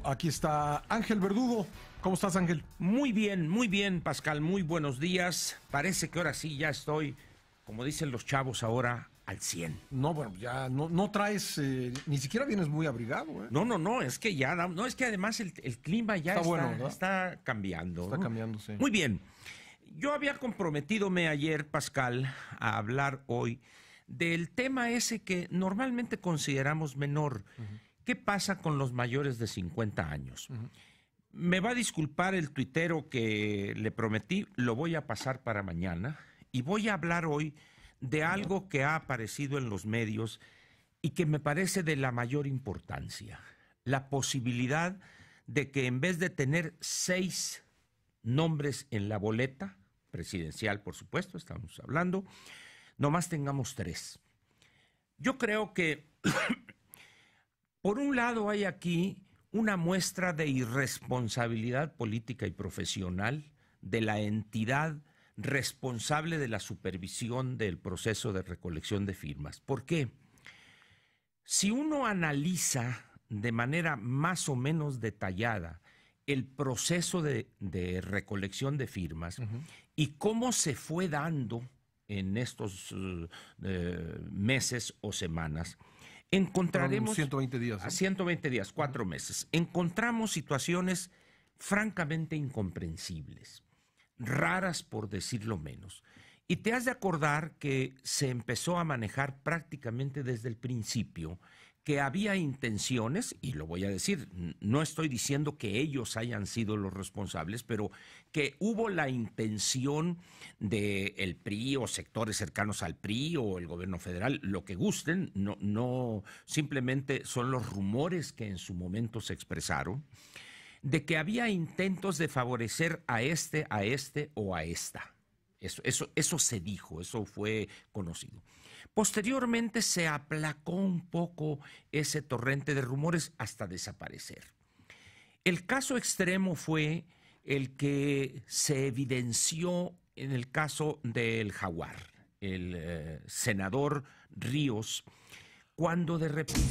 Aquí está Ángel Verdugo. ¿Cómo estás, Ángel? Muy bien, Pascal. Muy buenos días. Parece que ahora sí ya estoy, como dicen los chavos ahora, al 100. No, bueno, ya no traes, ni siquiera vienes muy abrigado, ¿eh? No, es que ya, no, es que además el clima ya está cambiando. Está cambiando, sí. Muy bien. Yo había comprometidome ayer, Pascal, a hablar hoy del tema ese que normalmente consideramos menor. ¿Qué pasa con los mayores de 50 años? Me va a disculpar el tuitero que le prometí, lo voy a pasar para mañana y voy a hablar hoy de algo que ha aparecido en los medios y que me parece de la mayor importancia. La posibilidad de que en vez de tener 6 nombres en la boleta, presidencial por supuesto, estamos hablando, nomás tengamos 3. Yo creo que por un lado hay aquí una muestra de irresponsabilidad política y profesional de la entidad responsable de la supervisión del proceso de recolección de firmas. ¿Por qué? Si uno analiza de manera más o menos detallada el proceso de recolección de firmas y cómo se fue dando en estos meses o semanas, encontraremos 120 días, ¿no? 120 días, 4 meses. Encontramos situaciones francamente incomprensibles, raras por decirlo menos. Y te has de acordar que se empezó a manejar prácticamente desde el principio que había intenciones, y lo voy a decir, no estoy diciendo que ellos hayan sido los responsables, pero que hubo la intención del PRI o sectores cercanos al PRI o el gobierno federal, lo que gusten, no simplemente son los rumores que en su momento se expresaron, de que había intentos de favorecer a este o a esta. Eso se dijo, eso fue conocido. Posteriormente se aplacó un poco ese torrente de rumores hasta desaparecer. El caso extremo fue el que se evidenció en el caso del Jaguar, el senador Ríos, cuando de repente...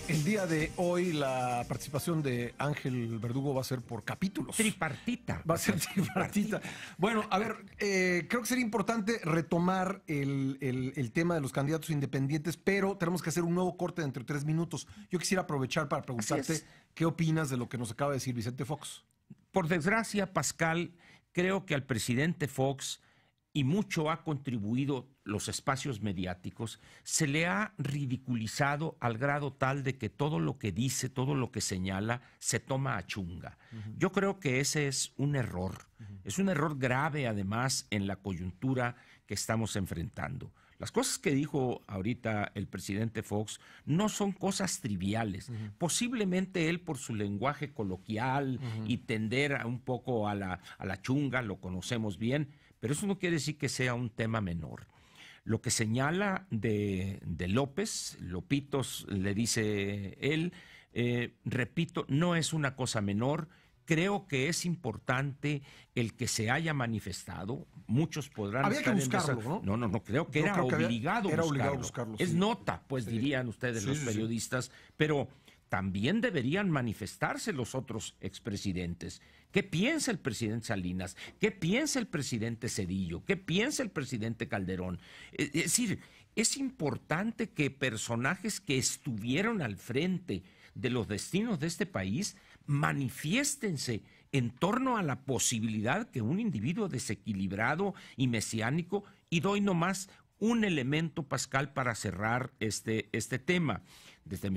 El día de hoy la participación de Ángel Verdugo va a ser por capítulos. Tripartita. Va a ser tripartita. Bueno, a ver, creo que sería importante retomar el tema de los candidatos independientes, pero tenemos que hacer un nuevo corte de entre 3 minutos. Yo quisiera aprovechar para preguntarte qué opinas de lo que nos acaba de decir Vicente Fox. Por desgracia, Pascal, creo que al presidente Fox, y mucho ha contribuido los espacios mediáticos, se le ha ridiculizado al grado tal de que todo lo que dice, todo lo que señala, se toma a chunga. Yo creo que ese es un error. Es un error grave, además, en la coyuntura que estamos enfrentando. Las cosas que dijo ahorita el presidente Fox no son cosas triviales. Posiblemente él, por su lenguaje coloquial y tender un poco a la chunga, lo conocemos bien, pero eso no quiere decir que sea un tema menor. Lo que señala de López, Lopitos le dice él, repito, no es una cosa menor. Creo que es importante el que se haya manifestado. Muchos podrán había estar que buscarlo, ¿no? No, creo que era obligado buscarlo. Es sí. nota, pues dirían ustedes los periodistas, pero también deberían manifestarse los otros expresidentes. ¿Qué piensa el presidente Salinas? ¿Qué piensa el presidente Zedillo? ¿Qué piensa el presidente Calderón? Es decir, es importante que personajes que estuvieron al frente de los destinos de este país manifiéstense en torno a la posibilidad que un individuo desequilibrado y mesiánico, y doy nomás un elemento, Pascal, para cerrar este tema, desde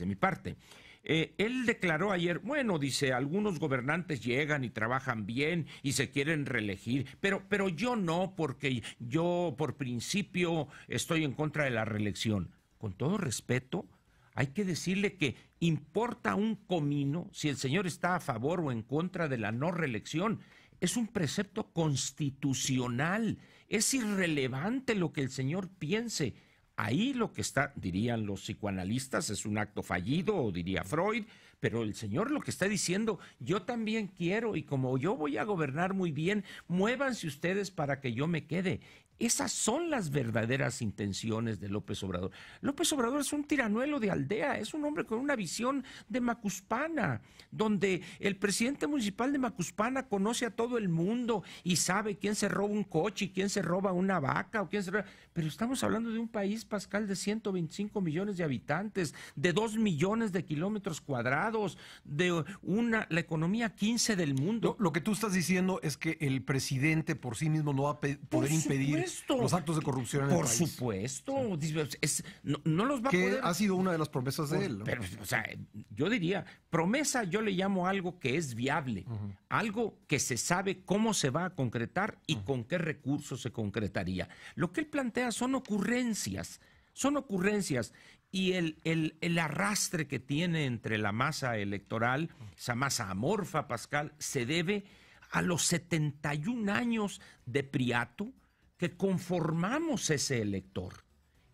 mi parte. Él declaró ayer, bueno, dice, algunos gobernantes llegan y trabajan bien y se quieren reelegir, pero yo no, porque yo por principio estoy en contra de la reelección. Con todo respeto, hay que decirle que importa un comino si el señor está a favor o en contra de la no reelección. Es un precepto constitucional. Es irrelevante lo que el señor piense. Ahí lo que está, dirían los psicoanalistas, es un acto fallido, o diría Freud, pero el señor lo que está diciendo, yo también quiero, y como yo voy a gobernar muy bien, muévanse ustedes para que yo me quede. Esas son las verdaderas intenciones de López Obrador. López Obrador es un tiranuelo de aldea, es un hombre con una visión de Macuspana, donde el presidente municipal de Macuspana conoce a todo el mundo y sabe quién se roba un coche y quién se roba una vaca o quién se roba... Pero estamos hablando de un país, Pascal, de 125 millones de habitantes, de 2 millones de kilómetros cuadrados, de la economía 15 del mundo. Lo que tú estás diciendo es que el presidente por sí mismo no va a poder impedir los actos de corrupción en el país. Por supuesto. Sí. No los va a poder. Que ha sido una de las promesas de él, ¿no? Pero, o sea, yo diría, promesa yo le llamo algo que es viable, algo que se sabe cómo se va a concretar y con qué recursos se concretaría. Lo que él plantea son ocurrencias. Y el arrastre que tiene entre la masa electoral, esa masa amorfa, Pascal, se debe a los 71 años de priato que conformamos ese elector.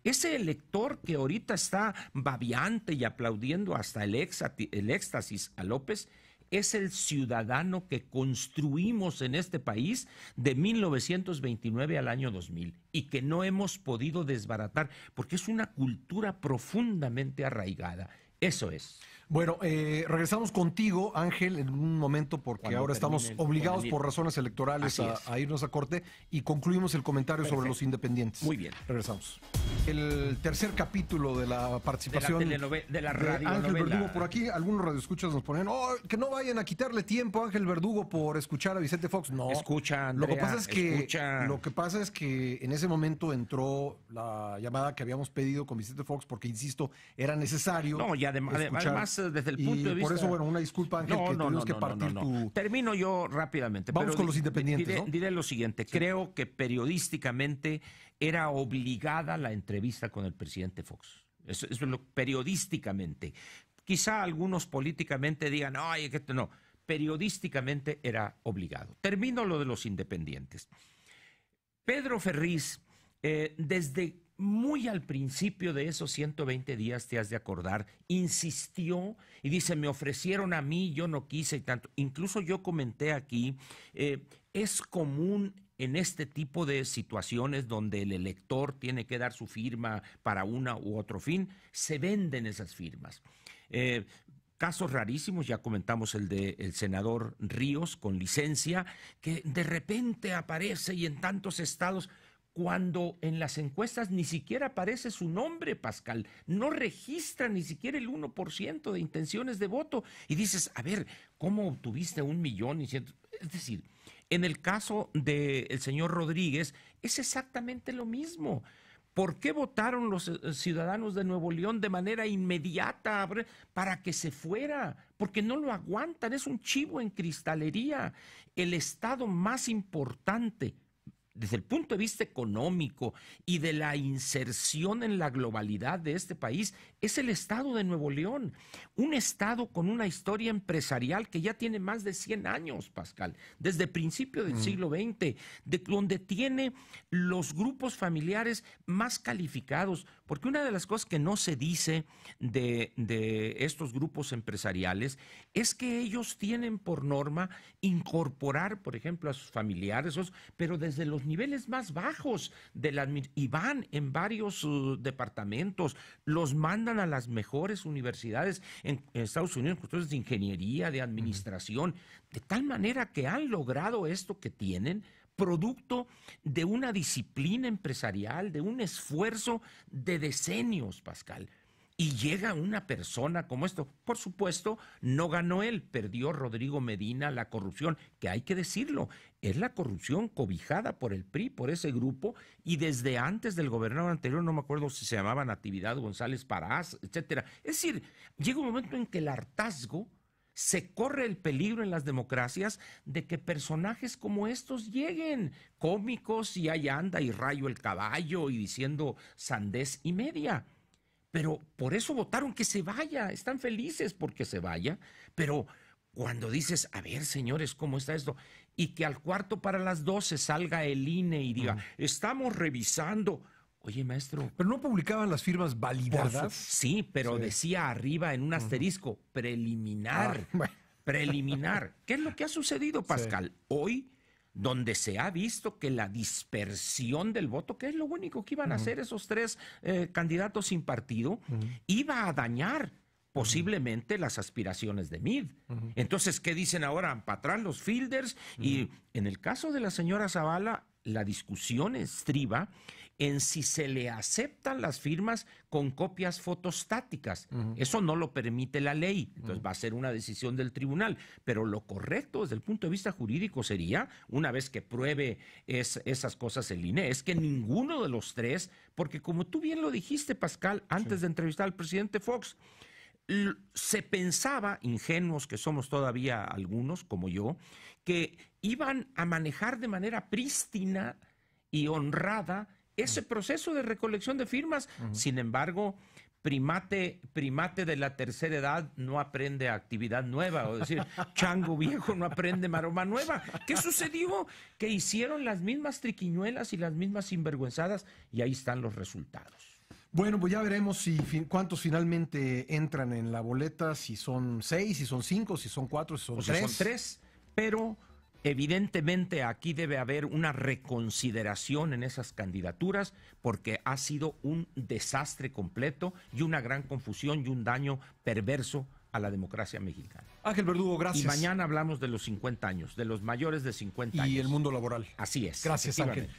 Ese elector que ahorita está babeante y aplaudiendo hasta el éxtasis a López, es el ciudadano que construimos en este país de 1929 al año 2000 y que no hemos podido desbaratar porque es una cultura profundamente arraigada. Eso es. Bueno, regresamos contigo, Ángel, en un momento porque Cuando ahora estamos obligados por razones electorales a irnos a corte y concluimos el comentario sobre los independientes. Muy bien. Regresamos. El tercer capítulo de la participación de la radionovela. Ángel Verdugo. Por aquí algunos radioescuchas nos ponen, que no vayan a quitarle tiempo a Ángel Verdugo por escuchar a Vicente Fox. No. Escucha, Andrea, lo que pasa es que en ese momento entró la llamada que habíamos pedido con Vicente Fox porque, insisto, era necesario. No, y además desde el punto de vista... Por eso, bueno, una disculpa, Ángel, que tuvimos que partir tu... Termino yo rápidamente. Vamos con los independientes, diré lo siguiente. Sí. Creo que periodísticamente era obligada la entrevista con el presidente Fox. Eso es lo periodísticamente. Quizá algunos políticamente digan, ay, que no. Periodísticamente era obligado. Termino lo de los independientes. Pedro Ferriz, desde muy al principio de esos 120 días, te has de acordar, insistió y dice, me ofrecieron a mí, yo no quise y tanto. Incluso yo comenté aquí, es común en este tipo de situaciones donde el elector tiene que dar su firma para una u otro fin, se venden esas firmas. Casos rarísimos, ya comentamos el del senador Ríos con licencia, que de repente aparece y en tantos estados, cuando en las encuestas ni siquiera aparece su nombre, Pascal, no registra ni siquiera el 1% de intenciones de voto. Y dices, a ver, ¿cómo obtuviste 1.100.000? Es decir, en el caso del señor Rodríguez es exactamente lo mismo. ¿Por qué votaron los ciudadanos de Nuevo León de manera inmediata para que se fuera? Porque no lo aguantan, es un chivo en cristalería. El estado más importante desde el punto de vista económico y de la inserción en la globalidad de este país, es el estado de Nuevo León. Un estado con una historia empresarial que ya tiene más de 100 años, Pascal, desde el principio del siglo XX, donde tiene los grupos familiares más calificados. Porque una de las cosas que no se dice de estos grupos empresariales es que ellos tienen por norma incorporar, por ejemplo, a sus familiares, pero desde los niveles más bajos y van en varios departamentos, los mandan a las mejores universidades en Estados Unidos, cuestiones de ingeniería, de administración, de tal manera que han logrado esto que tienen, producto de una disciplina empresarial, de un esfuerzo de decenios, Pascal. Y llega una persona como esto. Por supuesto, no ganó él, perdió Rodrigo Medina la corrupción, que hay que decirlo, es la corrupción cobijada por el PRI, por ese grupo, y desde antes del gobernador anterior, no me acuerdo si se llamaba Natividad González Parás, etcétera. Es decir, llega un momento en que el hartazgo, se corre el peligro en las democracias de que personajes como estos lleguen, cómicos, y ahí anda y rayo el caballo y diciendo sandez y media. Pero por eso votaron que se vaya, están felices porque se vaya, pero cuando dices, a ver, señores, ¿cómo está esto? Y que al 11:45 salga el INE y diga, estamos revisando. Oye, maestro. Pero no publicaban las firmas validadas. Sí, pero decía arriba en un asterisco, preliminar. Preliminar. ¿Qué es lo que ha sucedido, Pascal? Hoy donde se ha visto que la dispersión del voto, que es lo único que iban a hacer esos tres candidatos sin partido, iba a dañar posiblemente las aspiraciones de Meade. Entonces, ¿qué dicen ahora? Para atrás los fielders. Y en el caso de la señora Zavala, la discusión estriba en si se le aceptan las firmas con copias fotostáticas. Eso no lo permite la ley, entonces va a ser una decisión del tribunal. Pero lo correcto desde el punto de vista jurídico sería, una vez que pruebe esas cosas el INE, es que ninguno de los tres, porque como tú bien lo dijiste, Pascal, antes de entrevistar al presidente Fox, se pensaba, ingenuos que somos todavía algunos, como yo, que iban a manejar de manera prístina y honrada ese proceso de recolección de firmas. Sin embargo, primate de la tercera edad no aprende actividad nueva, o decir, chango viejo no aprende maroma nueva. ¿Qué sucedió? Que hicieron las mismas triquiñuelas y las mismas sinvergüenzadas, y ahí están los resultados. Bueno, pues ya veremos cuántos finalmente entran en la boleta, si son 6, si son 5, si son 4, si son 3. Si son 3, pero evidentemente aquí debe haber una reconsideración en esas candidaturas, porque ha sido un desastre completo y una gran confusión y un daño perverso a la democracia mexicana. Ángel Verdugo, gracias. Y mañana hablamos de los 50 años, de los mayores de 50 años. Y el mundo laboral. Así es. Gracias, Ángel.